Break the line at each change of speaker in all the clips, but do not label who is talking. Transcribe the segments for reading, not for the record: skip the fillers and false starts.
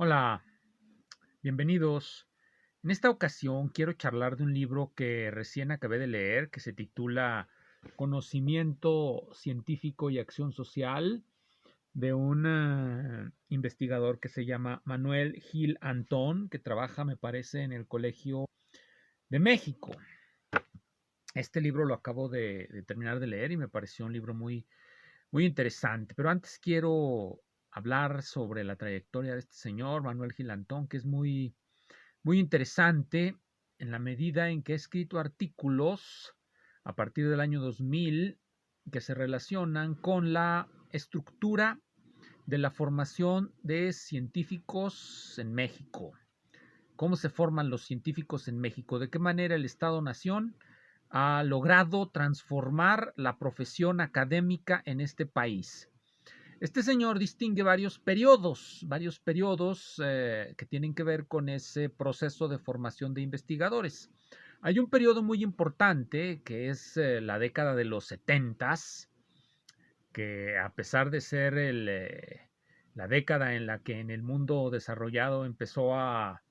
Hola, bienvenidos. En esta ocasión quiero charlar de un libro que recién acabé de leer, que se titula Conocimiento científico y acción social, de un investigador que se llama Manuel Gil Antón, que trabaja, me parece, en el Colegio de México. Este libro lo acabo de terminar de leer y me pareció un libro muy interesante. Pero antes quiero hablar sobre la trayectoria de este señor, Manuel Gil Antón, que es muy interesante en la medida en que he escrito artículos a partir del año 2000 que se relacionan con la estructura de la formación de científicos en México. ¿Cómo se forman los científicos en México? ¿De qué manera el Estado-Nación ha logrado transformar la profesión académica en este país? Este señor distingue varios periodos que tienen que ver con ese proceso de formación de investigadores. Hay un periodo muy importante que es la década de los setentas, que a pesar de ser la década en la que en el mundo desarrollado empezó a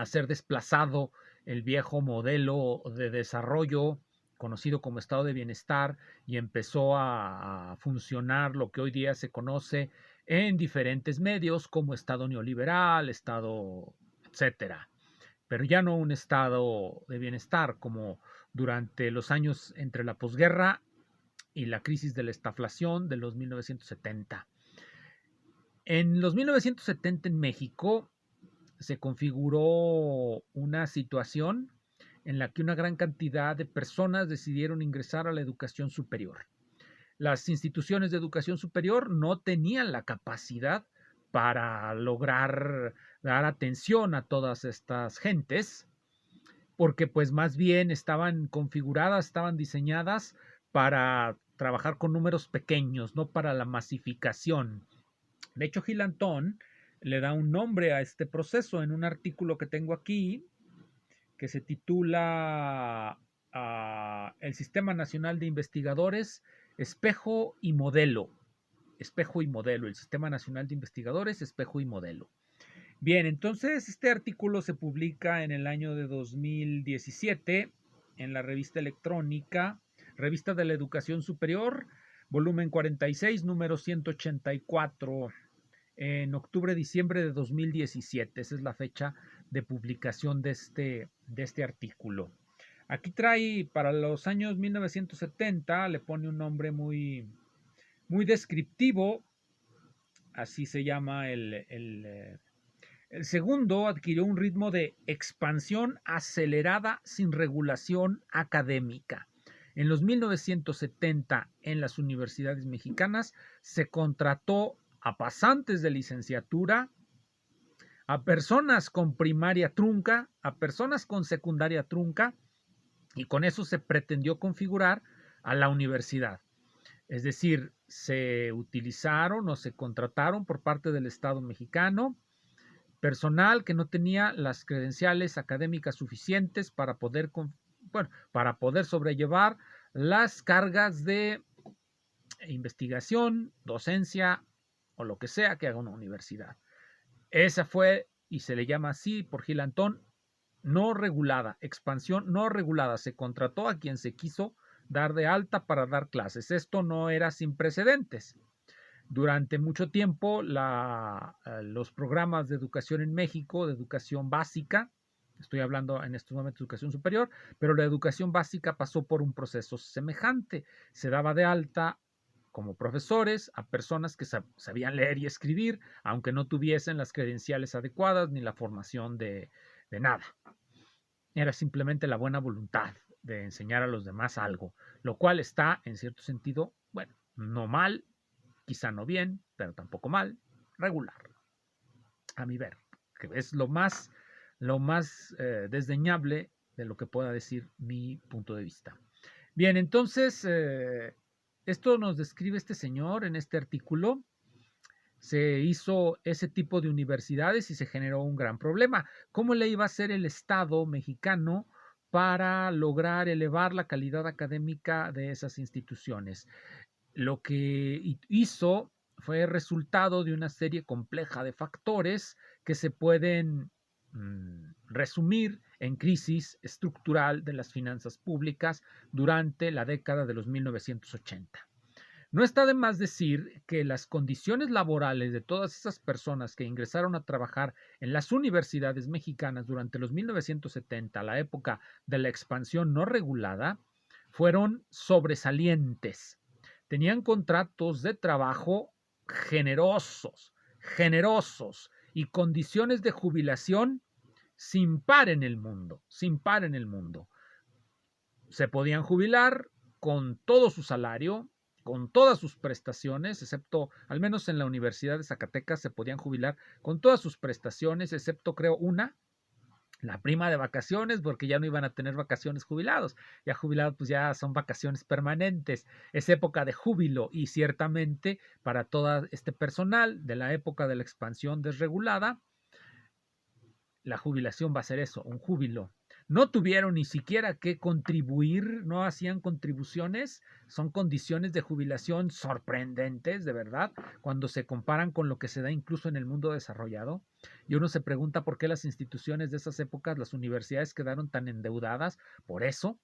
ser desplazado el viejo modelo de desarrollo conocido como estado de bienestar y empezó a funcionar lo que hoy día se conoce en diferentes medios como estado neoliberal, estado, etcétera, pero ya no un estado de bienestar como durante los años entre la posguerra y la crisis de la estaflación de los 1970. En los 1970 en México se configuró una situación en la que una gran cantidad de personas decidieron ingresar a la educación superior. Las instituciones de educación superior no tenían la capacidad para lograr dar atención a todas estas gentes, porque pues más bien estaban configuradas, estaban diseñadas para trabajar con números pequeños, no para la masificación. De hecho, Gil Antón le da un nombre a este proceso en un artículo que tengo aquí que se titula El Sistema Nacional de Investigadores, Espejo y Modelo. Espejo y Modelo, el Sistema Nacional de Investigadores, Espejo y Modelo. Bien, entonces este artículo se publica en el año de 2017 en la revista electrónica, Revista de la Educación Superior, volumen 46, número 184, en octubre-diciembre de 2017. Esa es la fecha de publicación de este artículo. Aquí trae para los años 1970, le pone un nombre muy descriptivo, así se llama el segundo adquirió un ritmo de expansión acelerada sin regulación académica. En los 1970, en las universidades mexicanas, se contrató a pasantes de licenciatura, a personas con primaria trunca, a personas con secundaria trunca, y con eso se pretendió configurar a la universidad. Es decir, se utilizaron o se contrataron por parte del Estado mexicano personal que no tenía las credenciales académicas suficientes para poder sobrellevar las cargas de investigación, docencia o lo que sea que haga una universidad. Esa fue, y se le llama así por Gil Antón, no regulada, expansión no regulada. Se contrató a quien se quiso dar de alta para dar clases. Esto no era sin precedentes. Durante mucho tiempo, los programas de educación en México, de educación básica, estoy hablando en estos momentos de educación superior, pero la educación básica pasó por un proceso semejante. Se daba de alta como profesores a personas que sabían leer y escribir, aunque no tuviesen las credenciales adecuadas ni la formación de nada. Era simplemente la buena voluntad de enseñar a los demás algo, lo cual está, en cierto sentido, bueno, no mal, quizá no bien, pero tampoco mal, regular, a mi ver, que es lo más desdeñable de lo que pueda decir mi punto de vista. Bien, entonces, esto nos describe este señor en este artículo. Se hizo ese tipo de universidades y se generó un gran problema. ¿Cómo le iba a hacer el Estado mexicano para lograr elevar la calidad académica de esas instituciones? Lo que hizo fue resultado de una serie compleja de factores que se pueden resumir en crisis estructural de las finanzas públicas durante la década de los 1980. No está de más decir que las condiciones laborales de todas esas personas que ingresaron a trabajar en las universidades mexicanas durante los 1970, la época de la expansión no regulada, fueron sobresalientes. Tenían contratos de trabajo generosos y condiciones de jubilación sin par en el mundo, sin par en el mundo. Se podían jubilar con todo su salario, con todas sus prestaciones, excepto, al menos en la Universidad de Zacatecas, se podían jubilar con todas sus prestaciones, excepto creo una, la prima de vacaciones, porque ya no iban a tener vacaciones jubilados. Ya jubilados, pues ya son vacaciones permanentes. Es época de júbilo y ciertamente para todo este personal de la época de la expansión desregulada, la jubilación va a ser eso, un júbilo. No tuvieron ni siquiera que contribuir, no hacían contribuciones, son condiciones de jubilación sorprendentes, de verdad, cuando se comparan con lo que se da incluso en el mundo desarrollado. Y uno se pregunta por qué las instituciones de esas épocas, las universidades quedaron tan endeudadas por eso,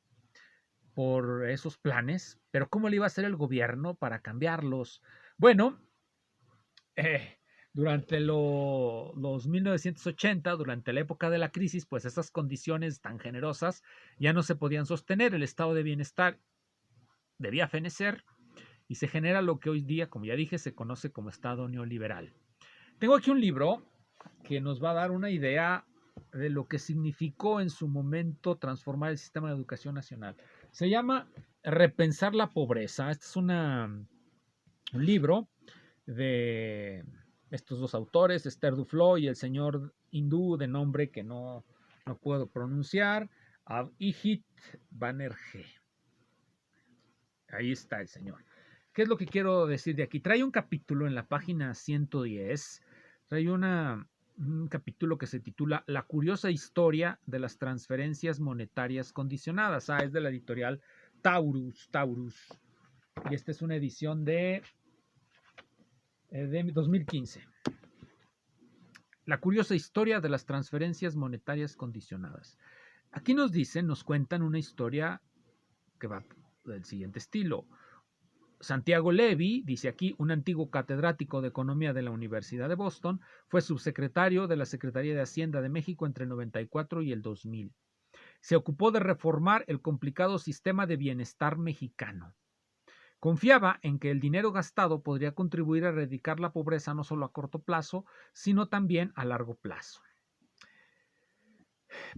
por esos planes, pero ¿cómo le iba a hacer el gobierno para cambiarlos? Bueno, eh, durante los 1980, durante la época de la crisis, pues esas condiciones tan generosas ya no se podían sostener, el estado de bienestar debía fenecer y se genera lo que hoy día, como ya dije, se conoce como estado neoliberal. Tengo aquí un libro que nos va a dar una idea de lo que significó en su momento transformar el sistema de educación nacional. Se llama Repensar la pobreza. Este es un libro de estos dos autores, Esther Duflo y el señor hindú de nombre que no puedo pronunciar, Abhijit Banerjee. Ahí está el señor. ¿Qué es lo que quiero decir de aquí? Trae un capítulo en la página 110, trae un capítulo que se titula La curiosa historia de las transferencias monetarias condicionadas. Es de la editorial Taurus. Y esta es una edición de 2015. La curiosa historia de las transferencias monetarias condicionadas. Aquí nos cuentan una historia que va del siguiente estilo. Santiago Levy, dice aquí, un antiguo catedrático de economía de la Universidad de Boston, fue subsecretario de la Secretaría de Hacienda de México entre el 94 y el 2000. Se ocupó de reformar el complicado sistema de bienestar mexicano. Confiaba en que el dinero gastado podría contribuir a erradicar la pobreza no solo a corto plazo, sino también a largo plazo.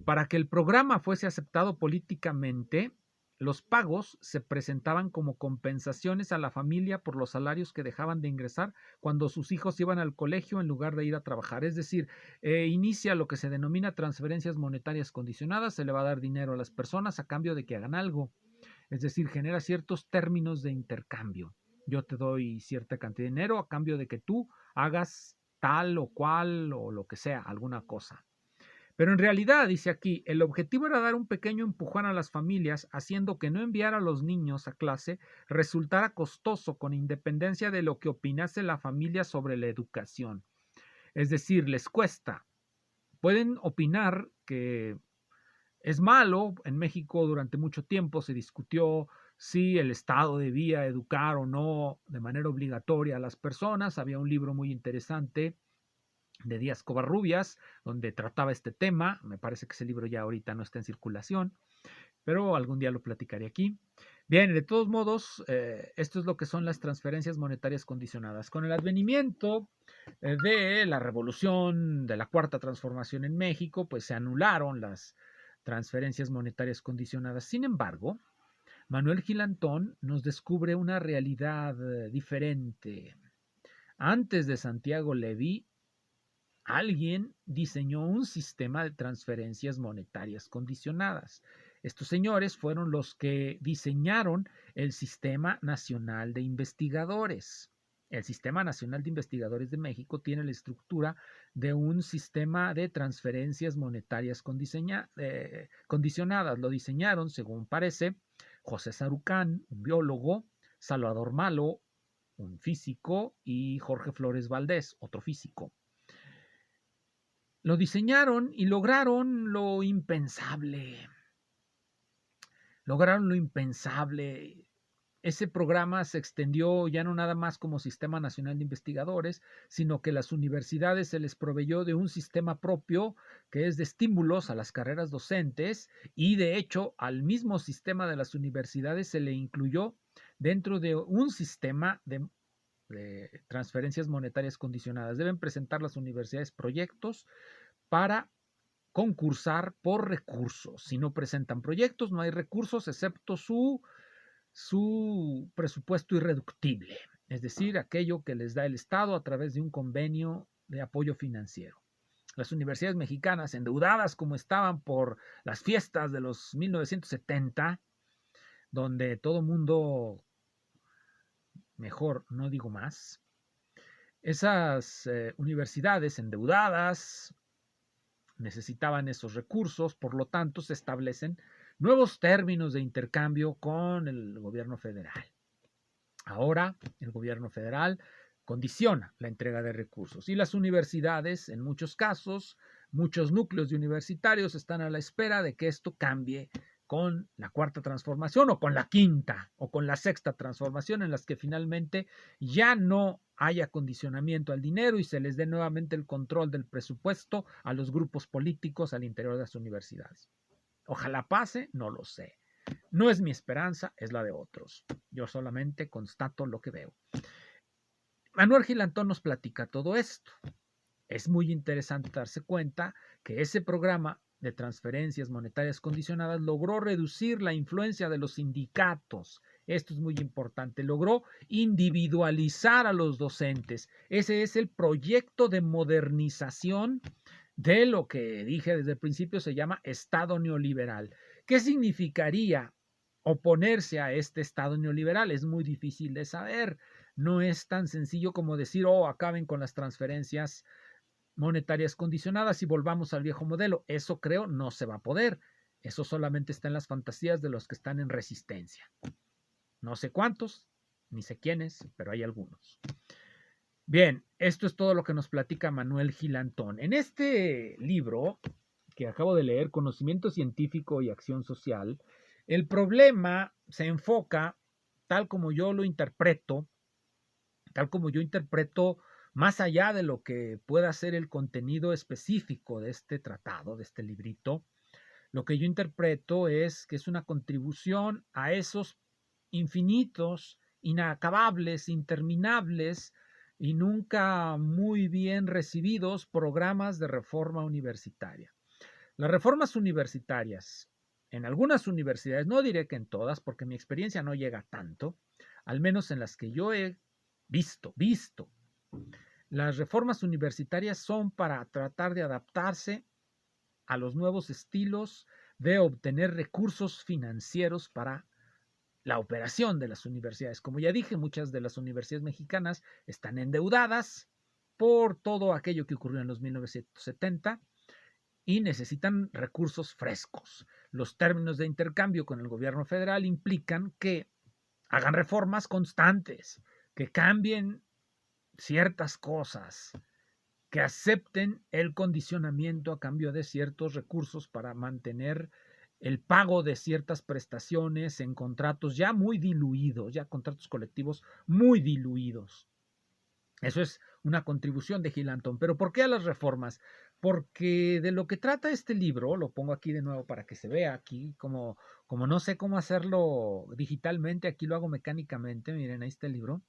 Para que el programa fuese aceptado políticamente, los pagos se presentaban como compensaciones a la familia por los salarios que dejaban de ingresar cuando sus hijos iban al colegio en lugar de ir a trabajar. Es decir, inicia lo que se denomina transferencias monetarias condicionadas, se le va a dar dinero a las personas a cambio de que hagan algo. Es decir, genera ciertos términos de intercambio. Yo te doy cierta cantidad de dinero a cambio de que tú hagas tal o cual o lo que sea, alguna cosa. Pero en realidad, dice aquí, el objetivo era dar un pequeño empujón a las familias, haciendo que no enviar a los niños a clase resultara costoso con independencia de lo que opinase la familia sobre la educación. Es decir, les cuesta. Pueden opinar que es malo. En México durante mucho tiempo se discutió si el Estado debía educar o no de manera obligatoria a las personas. Había un libro muy interesante de Díaz Covarrubias, donde trataba este tema. Me parece que ese libro ya ahorita no está en circulación, pero algún día lo platicaré aquí. Bien, de todos modos, esto es lo que son las transferencias monetarias condicionadas. Con el advenimiento de la revolución de la Cuarta Transformación en México, pues se anularon las transferencias monetarias condicionadas. Sin embargo, Manuel Gilantón nos descubre una realidad diferente. Antes de Santiago Levy, alguien diseñó un sistema de transferencias monetarias condicionadas. Estos señores fueron los que diseñaron el Sistema Nacional de Investigadores. El Sistema Nacional de Investigadores de México tiene la estructura de un sistema de transferencias monetarias condicionadas. Lo diseñaron, según parece, José Sarucán, un biólogo, Salvador Malo, un físico, y Jorge Flores Valdés, otro físico. Lo diseñaron y lograron lo impensable. Lograron lo impensable. Ese programa se extendió ya no nada más como Sistema Nacional de Investigadores, sino que las universidades se les proveyó de un sistema propio que es de estímulos a las carreras docentes, y de hecho al mismo sistema de las universidades se le incluyó dentro de un sistema de transferencias monetarias condicionadas. Deben presentar las universidades proyectos para concursar por recursos. Si no presentan proyectos, no hay recursos excepto su presupuesto irreductible, es decir, aquello que les da el Estado a través de un convenio de apoyo financiero. Las universidades mexicanas, endeudadas como estaban por las fiestas de los 1970, donde todo mundo, mejor no digo más, esas universidades endeudadas necesitaban esos recursos, por lo tanto se establecen nuevos términos de intercambio con el gobierno federal. Ahora el gobierno federal condiciona la entrega de recursos y las universidades, en muchos casos, muchos núcleos de universitarios están a la espera de que esto cambie con la cuarta transformación o con la quinta o con la sexta transformación, en las que finalmente ya no haya condicionamiento al dinero y se les dé nuevamente el control del presupuesto a los grupos políticos al interior de las universidades. Ojalá pase, no lo sé. No es mi esperanza, es la de otros. Yo solamente constato lo que veo. Manuel Gilantón nos platica todo esto. Es muy interesante darse cuenta que ese programa de transferencias monetarias condicionadas logró reducir la influencia de los sindicatos. Esto es muy importante. Logró individualizar a los docentes. Ese es el proyecto de modernización de lo que dije desde el principio se llama Estado neoliberal. ¿Qué significaría oponerse a este Estado neoliberal? Es muy difícil de saber. No es tan sencillo como decir, oh, acaben con las transferencias monetarias condicionadas y volvamos al viejo modelo. Eso creo no se va a poder. Eso solamente está en las fantasías de los que están en resistencia. No sé cuántos, ni sé quiénes, pero hay algunos. Bien, esto es todo lo que nos platica Manuel Gilantón. En este libro que acabo de leer, Conocimiento Científico y Acción Social, el problema se enfoca, tal como yo lo interpreto, más allá de lo que pueda ser el contenido específico de este tratado, de este librito. Lo que yo interpreto es que es una contribución a esos infinitos, inacabables, interminables y nunca muy bien recibidos programas de reforma universitaria. Las reformas universitarias, en algunas universidades, no diré que en todas, porque mi experiencia no llega tanto, al menos en las que yo he visto. Las reformas universitarias son para tratar de adaptarse a los nuevos estilos de obtener recursos financieros para la operación de las universidades. Como ya dije, muchas de las universidades mexicanas están endeudadas por todo aquello que ocurrió en los 1970 y necesitan recursos frescos. Los términos de intercambio con el gobierno federal implican que hagan reformas constantes, que cambien ciertas cosas, que acepten el condicionamiento a cambio de ciertos recursos para mantener el pago de ciertas prestaciones en contratos ya muy diluidos, ya contratos colectivos muy diluidos. Eso es una contribución de Gilantón. ¿Pero por qué a las reformas? Porque de lo que trata este libro, lo pongo aquí de nuevo para que se vea aquí, como no sé cómo hacerlo digitalmente, aquí lo hago mecánicamente, miren, ahí está el libro.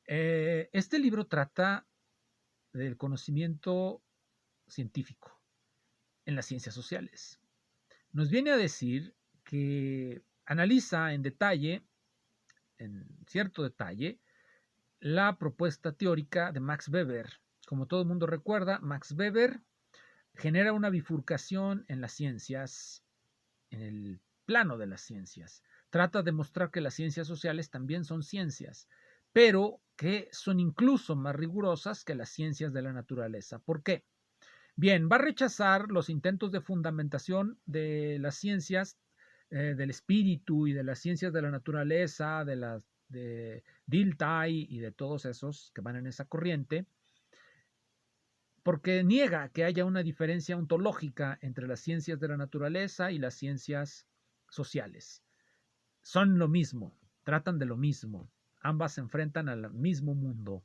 Este libro trata del conocimiento científico en las ciencias sociales. Nos viene a decir que analiza en detalle, en cierto detalle, la propuesta teórica de Max Weber. Como todo el mundo recuerda, Max Weber genera una bifurcación en las ciencias, en el plano de las ciencias. Trata de mostrar que las ciencias sociales también son ciencias, pero que son incluso más rigurosas que las ciencias de la naturaleza. ¿Por qué? Bien, va a rechazar los intentos de fundamentación de las ciencias del espíritu y de las ciencias de la naturaleza, de las de Dilthey y de todos esos que van en esa corriente, porque niega que haya una diferencia ontológica entre las ciencias de la naturaleza y las ciencias sociales. Son lo mismo, tratan de lo mismo, ambas se enfrentan al mismo mundo.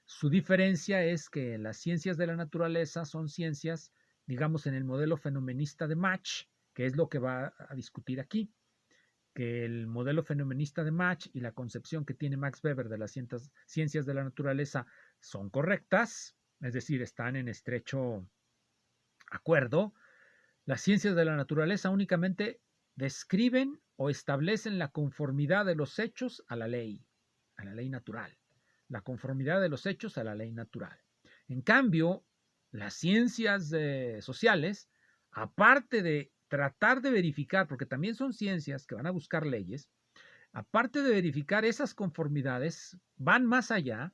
Su diferencia es que las ciencias de la naturaleza son ciencias, digamos, en el modelo fenomenista de Mach, que es lo que va a discutir aquí, que el modelo fenomenista de Mach y la concepción que tiene Max Weber de las ciencias de la naturaleza son correctas, es decir, están en estrecho acuerdo. Las ciencias de la naturaleza únicamente describen o establecen la conformidad de los hechos a la ley natural. La conformidad de los hechos a la ley natural. En cambio, las ciencias sociales, aparte de tratar de verificar, porque también son ciencias que van a buscar leyes, aparte de verificar esas conformidades, van más allá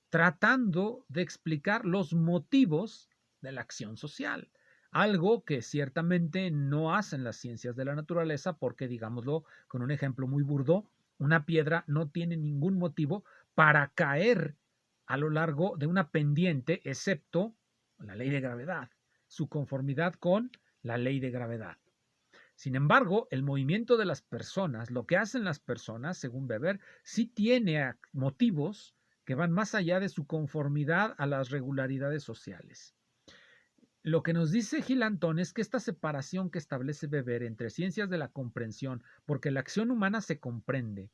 tratando de explicar los motivos de la acción social. Algo que ciertamente no hacen las ciencias de la naturaleza porque, digámoslo con un ejemplo muy burdo, una piedra no tiene ningún motivo para caer a lo largo de una pendiente, excepto la ley de gravedad, su conformidad con la ley de gravedad. Sin embargo, el movimiento de las personas, lo que hacen las personas, según Weber, sí tiene motivos que van más allá de su conformidad a las regularidades sociales. Lo que nos dice Gil Antón es que esta separación que establece Weber entre ciencias de la comprensión, porque la acción humana se comprende,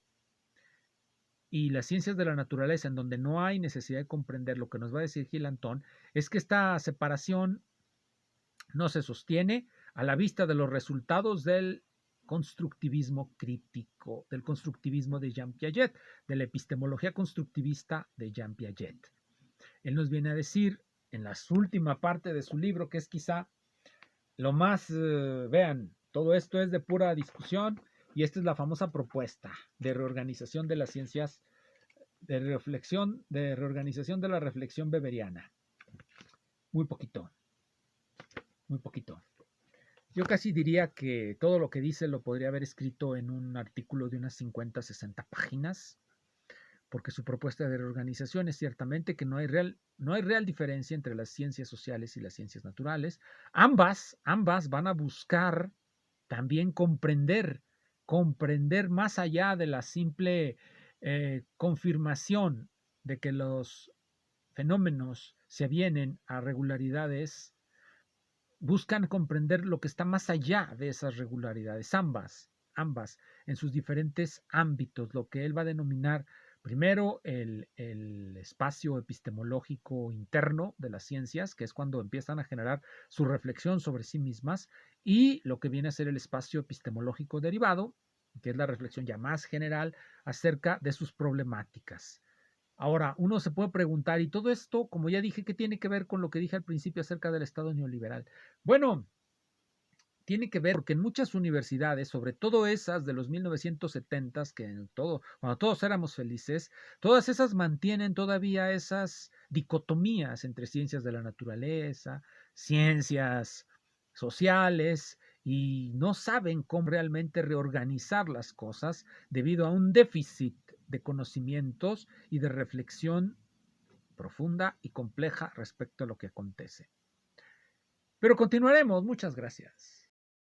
y las ciencias de la naturaleza, en donde no hay necesidad de comprender, lo que nos va a decir Gil Antón, es que esta separación no se sostiene a la vista de los resultados del constructivismo crítico, del constructivismo de Jean Piaget, de la epistemología constructivista de Jean Piaget. Él nos viene a decir en la última parte de su libro, que es quizá lo más, vean, todo esto es de pura discusión y esta es la famosa propuesta de reorganización de las ciencias, de reorganización de la reflexión weberiana. Muy poquito, muy poquito. Yo casi diría que todo lo que dice lo podría haber escrito en un artículo de unas 50, 60 páginas, porque su propuesta de reorganización es ciertamente que no hay real diferencia entre las ciencias sociales y las ciencias naturales. Ambas van a buscar también comprender más allá de la simple confirmación de que los fenómenos se avienen a regularidades, buscan comprender lo que está más allá de esas regularidades, ambas, en sus diferentes ámbitos, lo que él va a denominar primero el espacio epistemológico interno de las ciencias, que es cuando empiezan a generar su reflexión sobre sí mismas, y lo que viene a ser el espacio epistemológico derivado, que es la reflexión ya más general acerca de sus problemáticas. Ahora, uno se puede preguntar, ¿y todo esto, como ya dije, qué tiene que ver con lo que dije al principio acerca del Estado neoliberal? Bueno, tiene que ver porque en muchas universidades, sobre todo esas de los 1970, cuando todos éramos felices, todas esas mantienen todavía esas dicotomías entre ciencias de la naturaleza, ciencias sociales, y no saben cómo realmente reorganizar las cosas debido a un déficit de conocimientos y de reflexión profunda y compleja respecto a lo que acontece. Pero continuaremos. Muchas gracias.